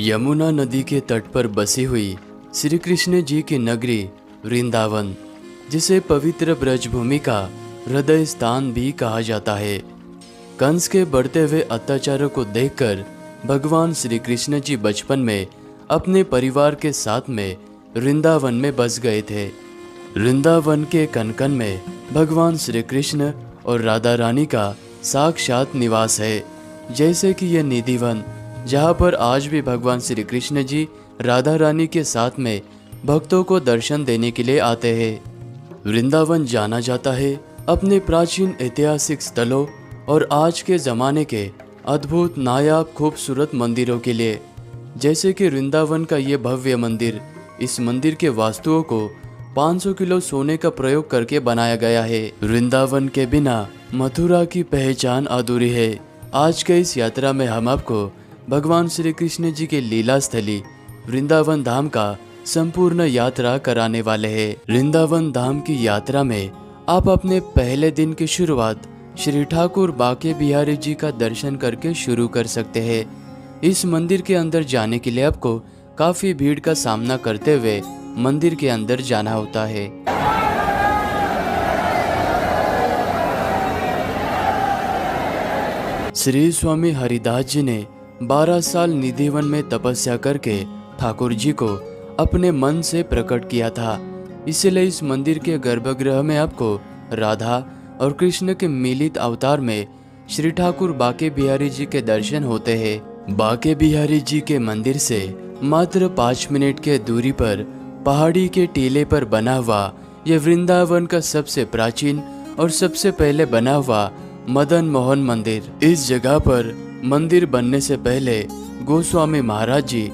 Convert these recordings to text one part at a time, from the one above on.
यमुना नदी के तट पर बसी हुई श्री कृष्ण जी की नगरी वृंदावन, जिसे पवित्र ब्रजभूमि का हृदय स्थान भी कहा जाता है। कंस के बढ़ते हुए अत्याचारों को देखकर भगवान श्री कृष्ण जी बचपन में अपने परिवार के साथ में वृंदावन में बस गए थे। वृंदावन के कनकन में भगवान श्री कृष्ण और राधा रानी का साक्षात निवास है। जैसे कि यह निधिवन, जहाँ पर आज भी भगवान श्री कृष्ण जी राधा रानी के साथ में भक्तों को दर्शन देने के लिए आते हैं। वृंदावन जाना जाता है अपने प्राचीन ऐतिहासिक स्थलों और आज के ज़माने के अद्भुत नायाब खूबसूरत मंदिरों के लिए। जैसे कि वृंदावन का ये भव्य मंदिर, इस मंदिर के वास्तुओं को 500 किलो सोने का प्रयोग करके बनाया गया है। वृंदावन के बिना मथुरा की पहचान अधूरी है। आज के इस यात्रा में हम आपको भगवान श्री कृष्ण जी के लीला स्थली वृंदावन धाम का संपूर्ण यात्रा कराने वाले हैं। वृंदावन धाम की यात्रा में आप अपने पहले दिन की शुरुआत श्री ठाकुर बाके बिहारी जी का दर्शन करके शुरू कर सकते हैं। इस मंदिर के अंदर जाने के लिए आपको काफी भीड़ का सामना करते हुए मंदिर के अंदर जाना होता है। श्री स्वामी हरिदास जी ने 12 साल निधिवन में तपस्या करके ठाकुर जी को अपने मन से प्रकट किया था। इसलिए इस मंदिर के गर्भगृह में आपको राधा और कृष्ण के मिलित अवतार में श्री ठाकुर बाके बिहारी जी के दर्शन होते हैं। बाके बिहारी जी के मंदिर से मात्र 5 मिनट के दूरी पर पहाड़ी के टीले पर बना हुआ यह वृंदावन का सबसे प्राचीन और सबसे पहले बना हुआ मदन मोहन मंदिर। इस जगह पर मंदिर बनने से पहले गोस्वामी महाराज जी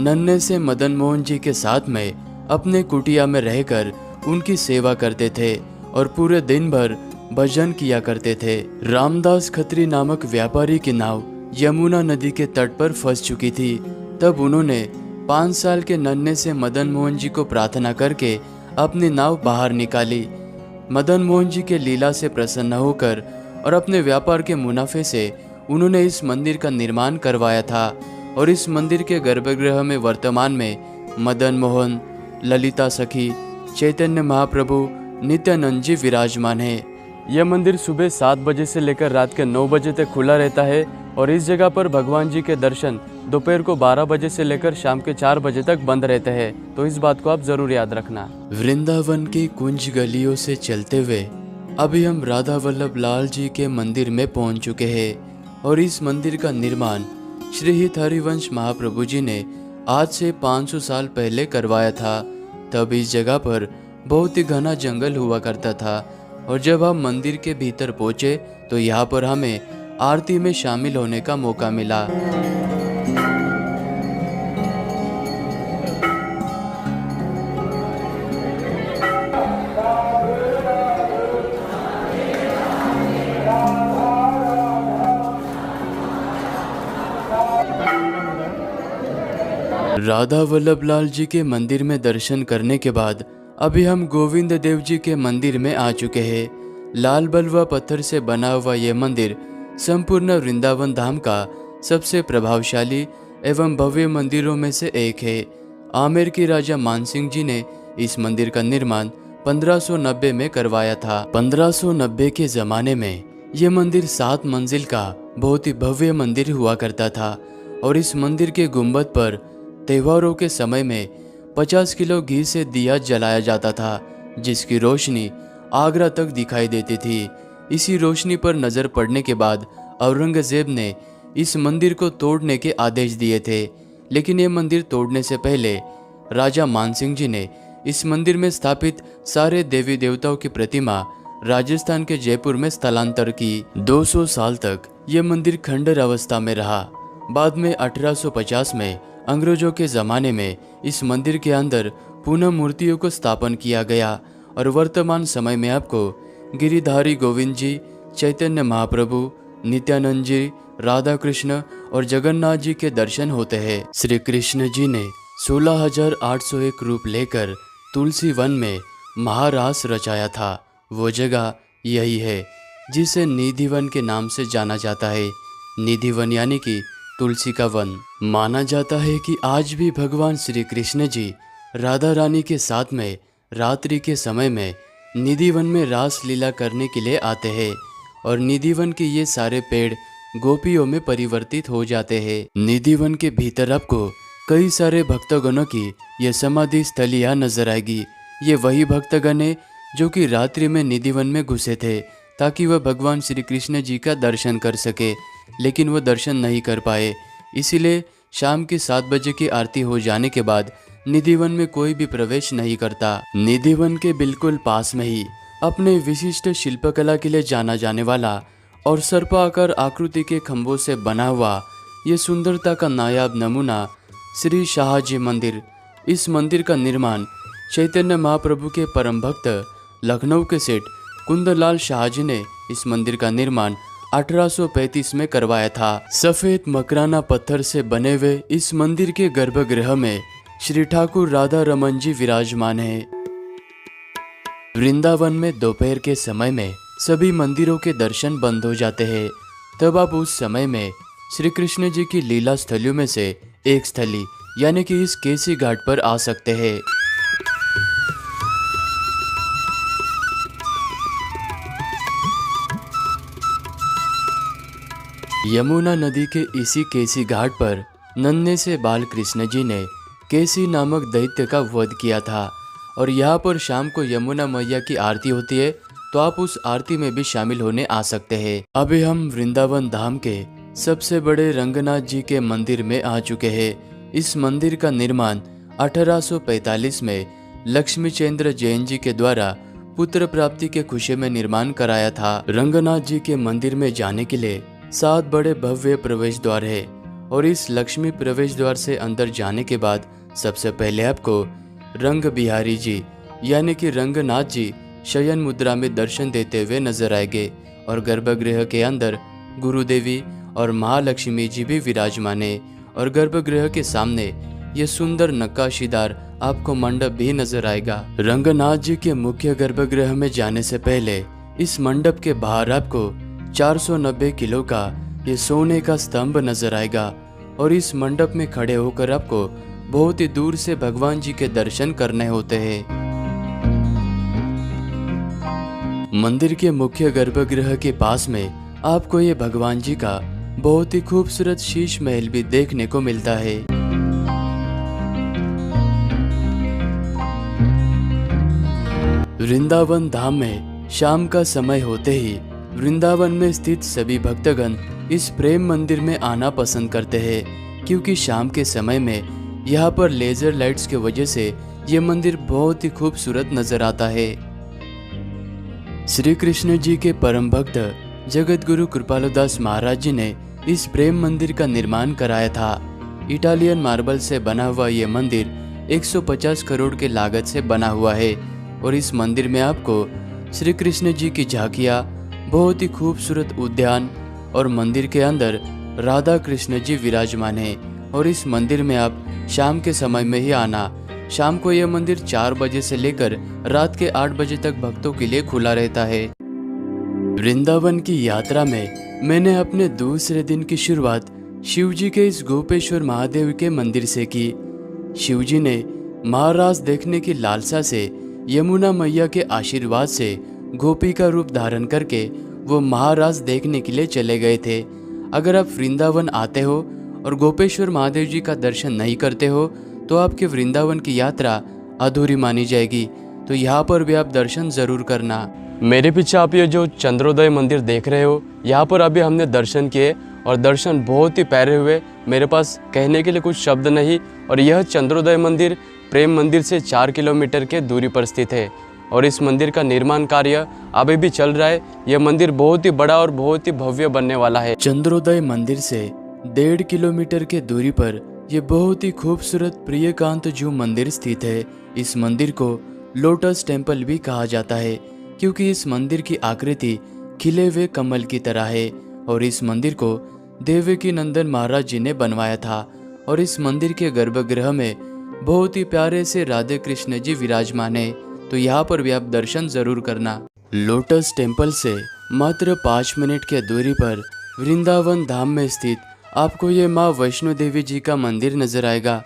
नन्हे से मदन मोहन जी के साथ में अपने कुटिया में रहकर उनकी सेवा करते थे और पूरे दिन भर भजन किया करते थे। रामदास खत्री नामक व्यापारी की नाव यमुना नदी के तट पर फंस चुकी थी। तब उन्होंने 5 साल के नन्हे से मदन मोहन जी को प्रार्थना करके अपनी नाव बाहर निकाली। मदन मोहन जी के लीला से प्रसन्न होकर और अपने व्यापार के मुनाफे से उन्होंने इस मंदिर का निर्माण करवाया था और इस मंदिर के गर्भगृह में वर्तमान में मदन मोहन, ललिता सखी, चैतन्य महाप्रभु, नित्यानंद जी विराजमान है। यह मंदिर सुबह 7 बजे से लेकर रात के 9 बजे तक खुला रहता है और इस जगह पर भगवान जी के दर्शन दोपहर को 12 बजे से लेकर शाम के 4 बजे तक बंद रहते हैं। तो इस बात को आप जरूर याद रखना। वृंदावन की कुंज गलियों से चलते हुए अभी हम राधा वल्लभ लाल जी के मंदिर में पहुंच चुके हैं और इस मंदिर का निर्माण श्री हित हरिवंश महाप्रभु जी ने आज से 500 साल पहले करवाया था। तब इस जगह पर बहुत ही घना जंगल हुआ करता था और जब हम मंदिर के भीतर पहुंचे तो यहाँ पर हमें आरती में शामिल होने का मौका मिला। राधा वल्लभ लाल जी के मंदिर में दर्शन करने के बाद अभी हम गोविंद देव जी के मंदिर में आ चुके हैं। लाल बलुआ पत्थर से बना हुआ यह मंदिर संपूर्ण वृंदावन धाम का सबसे प्रभावशाली एवं भव्य मंदिरों में से एक है। आमेर के राजा मानसिंह जी ने इस मंदिर का निर्माण 1590 में करवाया था। 1590 के जमाने में यह मंदिर 7 मंजिल का बहुत ही भव्य मंदिर हुआ करता था और इस मंदिर के गुंबद पर त्योहारों के समय में 50 किलो घी से दिया जलाया जाता था, जिसकी रोशनी आगरा तक दिखाई देती थी। इसी रोशनी पर नजर पड़ने के बाद औरंगजेब ने इस मंदिर को तोड़ने के आदेश दिए थे, लेकिन ये मंदिर तोड़ने से पहले राजा मानसिंह जी ने इस मंदिर में स्थापित सारे देवी देवताओं की प्रतिमा राजस्थान के जयपुर में स्थलांतर की। 200 साल तक ये मंदिर खंडर अवस्था में रहा। बाद में 1850 में अंग्रेजों के ज़माने में इस मंदिर के अंदर पुनः मूर्तियों को स्थापन किया गया और वर्तमान समय में आपको गिरिधारी गोविंद जी, चैतन्य महाप्रभु, नित्यानंद जी, राधा कृष्ण और जगन्नाथ जी के दर्शन होते हैं। श्री कृष्ण जी ने 16,801 रूप लेकर तुलसी वन में महारास रचाया था। वो जगह यही है जिसे निधिवन के नाम से जाना जाता है। निधिवन यानी कि तुलसी का वन। माना जाता है कि आज भी भगवान श्री कृष्ण जी राधा रानी के साथ में रात्रि के समय में निधि वन में रास लीला करने के लिए आते हैं और निधि वन के ये सारे पेड़ गोपियों में परिवर्तित हो जाते हैं। निधि वन के भीतर आपको कई सारे भक्तगणों की यह समाधि स्थलियाँ नजर आएगी। ये वही भक्तगण है जो कि रात्रि में निधि वन में घुसे थे ताकि वह भगवान श्री कृष्ण जी का दर्शन कर सके, लेकिन वह दर्शन नहीं कर पाए। इसीलिए शाम के 7 बजे की आरती हो जाने के बाद निधि वन में कोई भी प्रवेश नहीं करता। निधि वन के बिल्कुल पास में ही अपने विशिष्ट शिल्पकला के लिए जाना जाने वाला और सर्पाकार आकृति के खंभों से बना हुआ ये सुंदरता का नायाब नमूना श्री शाहजी मंदिर। इस मंदिर का निर्माण चैतन्य महाप्रभु के परम भक्त लखनऊ के सेठ कुंदलाल शाहजी ने इस मंदिर का निर्माण 1835 में करवाया था। सफेद मकराना पत्थर से बने हुए इस मंदिर के गर्भगृह में श्री ठाकुर राधा रमन जी विराजमान है। वृंदावन में दोपहर के समय में सभी मंदिरों के दर्शन बंद हो जाते हैं। तब आप उस समय में श्री कृष्ण जी की लीला स्थलियों में से एक स्थली यानी कि इस केसी घाट पर आ सकते हैं। यमुना नदी के इसी केसी घाट पर नन्हे से बाल कृष्ण जी ने केसी नामक दैत्य का वध किया था और यहाँ पर शाम को यमुना मैया की आरती होती है, तो आप उस आरती में भी शामिल होने आ सकते हैं। अभी हम वृंदावन धाम के सबसे बड़े रंगनाथ जी के मंदिर में आ चुके हैं। इस मंदिर का निर्माण 1845 में लक्ष्मी चंद्र जैन जी के द्वारा पुत्र प्राप्ति के खुशी में निर्माण कराया था। रंगनाथ जी के मंदिर में जाने के लिए 7 बड़े भव्य प्रवेश द्वार है और इस लक्ष्मी प्रवेश द्वार से अंदर जाने के बाद सबसे पहले आपको रंग बिहारी जी यानी कि रंगनाथ जी शयन मुद्रा में दर्शन देते हुए नजर आएंगे और गर्भगृह के अंदर गुरुदेवी और महालक्ष्मी जी भी विराजमान है और गर्भगृह के सामने ये सुंदर नक्काशीदार आपको मंडप भी नजर आएगा। रंगनाथ जी के मुख्य गर्भगृह में जाने से पहले इस मंडप के बाहर आपको 490 किलो का ये सोने का स्तंभ नजर आएगा और इस मंडप में खड़े होकर आपको बहुत ही दूर से भगवान जी के दर्शन करने होते हैं। मंदिर के मुख्य गर्भगृह के पास में आपको ये भगवान जी का बहुत ही खूबसूरत शीश महल भी देखने को मिलता है। वृंदावन धाम में शाम का समय होते ही वृंदावन में स्थित सभी भक्तगण इस प्रेम मंदिर में आना पसंद करते हैं, क्योंकि शाम के समय में यहाँ पर लेजर लाइट्स के वजह से ये मंदिर बहुत ही खूबसूरत नजर आता है। श्री कृष्ण जी के परम भक्त जगत गुरु कृपालुदास महाराज जी ने इस प्रेम मंदिर का निर्माण कराया था। इटालियन मार्बल से बना हुआ ये मंदिर 150 करोड़ के लागत से बना हुआ है और इस मंदिर में आपको श्री कृष्ण जी की झांकियाँ, बहुत ही खूबसूरत उद्यान और मंदिर के अंदर राधा कृष्ण जी विराजमान है और इस मंदिर में आप शाम के समय में ही आना। शाम को यह मंदिर 4 बजे से लेकर रात के 8 बजे तक भक्तों के लिए खुला रहता है। वृंदावन की यात्रा में मैंने अपने दूसरे दिन की शुरुआत शिव जी के इस गोपेश्वर महादेव के मंदिर से की। शिव जी ने महाराज देखने की लालसा से यमुना मैया के आशीर्वाद से गोपी का रूप धारण करके वो महाराज देखने के लिए चले गए थे। अगर आप वृंदावन आते हो और गोपेश्वर महादेव जी का दर्शन नहीं करते हो तो आपके वृंदावन की यात्रा अधूरी मानी जाएगी। तो यहाँ पर भी आप दर्शन जरूर करना। मेरे पीछे आप ये जो चंद्रोदय मंदिर देख रहे हो, यहाँ पर अभी हमने दर्शन किए और दर्शन बहुत ही प्यारे हुए। मेरे पास कहने के लिए कुछ शब्द नहीं। और यह चंद्रोदय मंदिर प्रेम मंदिर से 4 किलोमीटर के दूरी पर स्थित है और इस मंदिर का निर्माण कार्य अभी भी चल रहा है। यह मंदिर बहुत ही बड़ा और बहुत ही भव्य बनने वाला है। चंद्रोदय मंदिर से 1.5 किलोमीटर के दूरी पर यह बहुत ही खूबसूरत प्रियकांत जू मंदिर स्थित है। इस मंदिर को लोटस टेम्पल भी कहा जाता है क्योंकि इस मंदिर की आकृति खिले हुए कमल की तरह है और इस मंदिर को देवकी नंदन महाराज जी ने बनवाया था और इस मंदिर के गर्भगृह में बहुत ही प्यारे से राधे कृष्ण जी विराजमान है। तो यहाँ पर भी आप दर्शन जरूर करना। लोटस टेम्पल से मात्र 5 मिनट के दूरी पर वृंदावन धाम में स्थित आपको ये माँ वैष्णो देवी जी का मंदिर नजर आएगा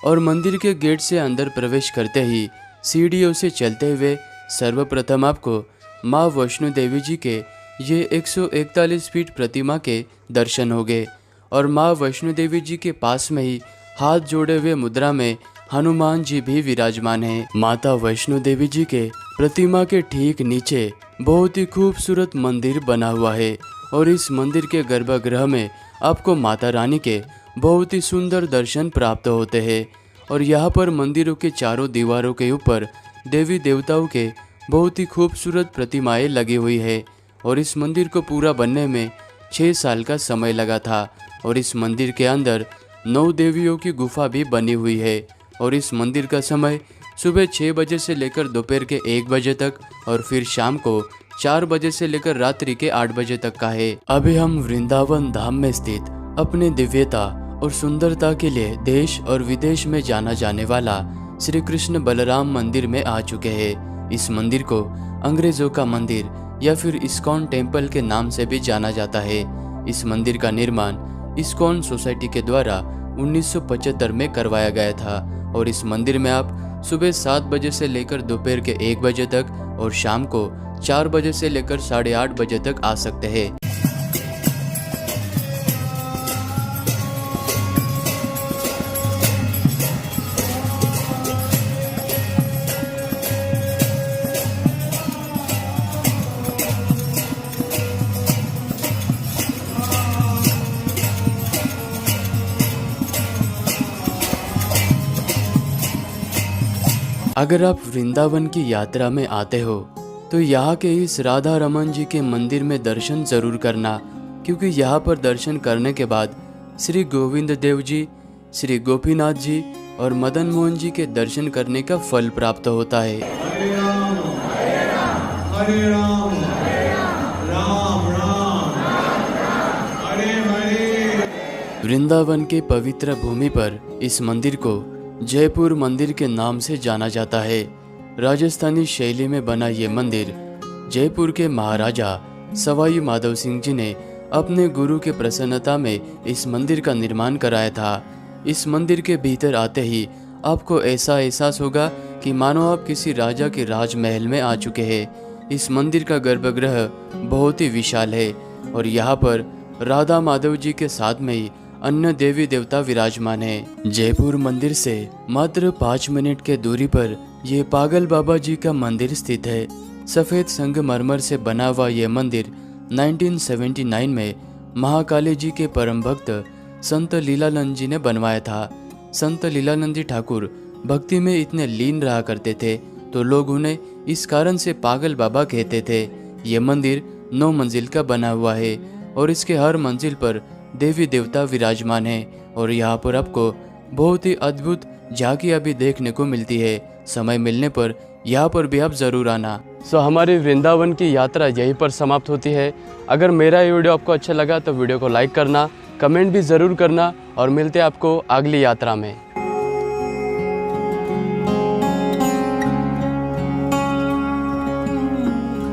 और मंदिर के गेट से अंदर प्रवेश करते ही सीढ़ियों से चलते हुए सर्वप्रथम आपको माँ वैष्णो देवी जी के ये 141 फीट प्रतिमा के दर्शन होंगे और माँ वैष्णो देवी जी के पास में ही हाथ जोड़े हुए मुद्रा में हनुमान जी भी विराजमान हैं। माता वैष्णो देवी जी के प्रतिमा के ठीक नीचे बहुत ही खूबसूरत मंदिर बना हुआ है और इस मंदिर के गर्भगृह में आपको माता रानी के बहुत ही सुंदर दर्शन प्राप्त होते हैं और यहाँ पर मंदिरों के चारों दीवारों के ऊपर देवी देवताओं के बहुत ही खूबसूरत प्रतिमाएं लगी हुई है और इस मंदिर को पूरा बनने में 6 साल का समय लगा था और इस मंदिर के अंदर 9 देवियों की गुफा भी बनी हुई है और इस मंदिर का समय सुबह 6 बजे से लेकर दोपहर के 1 बजे तक और फिर शाम को 4 बजे से लेकर रात्रि के 8 बजे तक का है। अभी हम वृंदावन धाम में स्थित अपने दिव्यता और सुंदरता के लिए देश और विदेश में जाना जाने वाला श्री कृष्ण बलराम मंदिर में आ चुके हैं। इस मंदिर को अंग्रेजों का मंदिर या फिर इस्कॉन टेम्पल के नाम से भी जाना जाता है। इस मंदिर का निर्माण इस्कॉन सोसाइटी के द्वारा 1975 में करवाया गया था और इस मंदिर में आप सुबह 7 बजे से लेकर दोपहर के 1 बजे तक और शाम को 4 बजे से लेकर 8:30 बजे तक आ सकते हैं। अगर आप वृंदावन की यात्रा में आते हो तो यहाँ के इस राधा रमन जी के मंदिर में दर्शन जरूर करना, क्योंकि यहाँ पर दर्शन करने के बाद श्री गोविंद देव जी, श्री गोपीनाथ जी और मदन मोहन जी के दर्शन करने का फल प्राप्त होता है। हरे राम राम राम हरे हरे। वृंदावन के पवित्र भूमि पर इस मंदिर को जयपुर मंदिर के नाम से जाना जाता है। राजस्थानी शैली में बना ये मंदिर जयपुर के महाराजा सवाई माधव सिंह जी ने अपने गुरु के प्रसन्नता में इस मंदिर का निर्माण कराया था। इस मंदिर के भीतर आते ही आपको ऐसा एहसास होगा कि मानो आप किसी राजा के राजमहल में आ चुके हैं। इस मंदिर का गर्भगृह बहुत ही विशाल है और यहाँ पर राधा माधव जी के साथ में ही अन्य देवी देवता विराजमान है। जयपुर मंदिर से मात्र 5 मिनट के दूरी पर ये पागल बाबा जी का मंदिर स्थित है। सफेद संगमरमर से बना हुआ ये मंदिर 1979 में महाकाली जी के परम भक्त संत लीलानंद जी ने बनवाया था। संत लीलानंद जी ठाकुर भक्ति में इतने लीन रहा करते थे तो लोग उन्हें इस कारण से पागल बाबा कहते थे। ये मंदिर 9 मंजिल का बना हुआ है और इसके हर मंजिल पर देवी देवता विराजमान हैं और यहाँ पर आपको बहुत ही अद्भुत झांकियाँ भी देखने को मिलती है। समय मिलने पर यहाँ पर भी आप ज़रूर आना। हमारी वृंदावन की यात्रा यहीं पर समाप्त होती है। अगर मेरा ये वीडियो आपको अच्छा लगा तो वीडियो को लाइक करना, कमेंट भी ज़रूर करना और मिलते हैं आपको अगली यात्रा में।